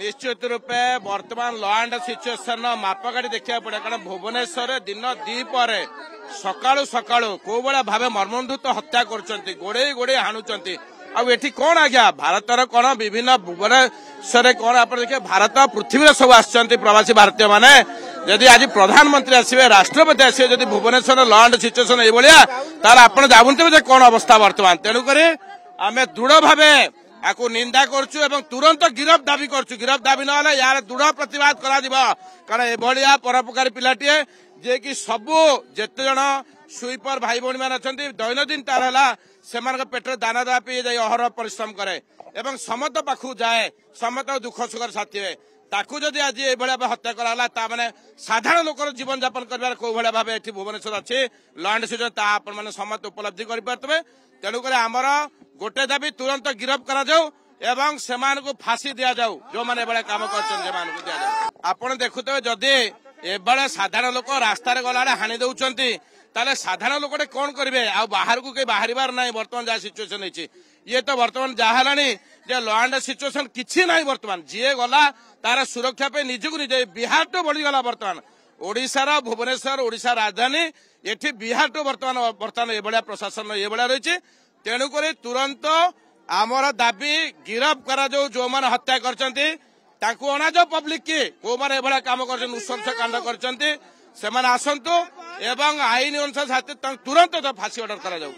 निश्चित रूपे वर्तमान law and situation मापकाठी देखा पड़े कारण भुवनेश्वर दिन दीपर सकाळु सकाळु को भाया भाव मर्मन्तुत हत्या कर गोड़े गोड़े हाणुंट आठी कौन आज्ञा भारतर कौन विभिन्न भुवनेश्वर कौन आप देखिए भारत पृथ्वी सब आसती प्रवासी भारतीय माने जदि आज प्रधानमंत्री आसवे राष्ट्रपति आसवे जदि भुवनेश्वर लॉ एंड सिचुएशन ये तार आप जानते कौन अवस्था बर्तमान तेणुक आम दृढ़ भाव आपको निंदा करछु एवं तुरंत गिरफ दाबी करछु गिरफ दाबी ना यार दृढ़ प्रतिवाद करा कारण एभलिया परोपकारी पिलाटीए जे कि सबू जेते जन स्वीपर भाई भौणी मान अच्छा दैनंदिन तार है पेटर दाना दा पी जाए अहर परिश्रम करे एवं समत पाखु जाए समत दुख सुखर साथी है ताकू जदि आज ये हत्या कराला माने साधारण लोक जीवन यापन कर कौ भाया भाव ये भुवनेश्वर अच्छी लॉ एंड सिचुएशन आपने समस्त उपलब्धि करें तेणुक आमर गोटे दाबी तुरंत गिरफ करा एवं सेमानकु फांसी दिया जाऊ जो मैंने एभले काम कर देखुते जदि एभले साधारण लोक रास्तार गला हाणी दौरान ताले साधारण लोक कौन करेंगे आ बाहर को कहीं बाहर ना बर्तमान जहाँ सिचुएशन है ये तो बर्तमान जहाँ है लॉ एंड सिचुएशन किसी ना बर्तमान जी गला तार सुरक्षा पे निजक निजे बिहार तो बढ़ीगला बर्तमान ओडिशार भुवनेश्वर ओडिशा राजधानी ये बिहार तो बर्तमान ये प्रशासन ये रही तेणुक तुरंत आमर दाबी गिरफ करा जो मैंने हत्या कर पब्लिक की कौ मैंने ये कम कर नृशंस कांड कर आसतु एवं आईन अनुसार तुरंत तो फांसी ऑर्डर करा जाऊ।